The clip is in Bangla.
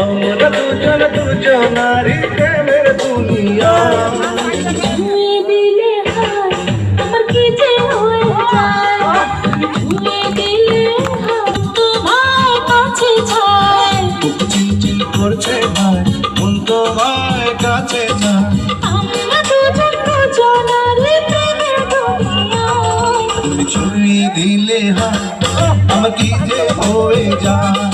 আমরা দুজন দুজনারই প্রেমের দুনিয়া। ছুঁয়ে দিলে হাত আমার কি যে হয়ে যায়, ছুঁয়ে দিলে হাত তোমার কাছে যায়। চিনচিন করছে ভাই, মন তোমার কাছে যায়। আমরা দুজন দুজনারই প্রেমের দুনিয়া। তুমি ছুঁয়ে দিলে হাত আমার কি যে হয়ে যায়।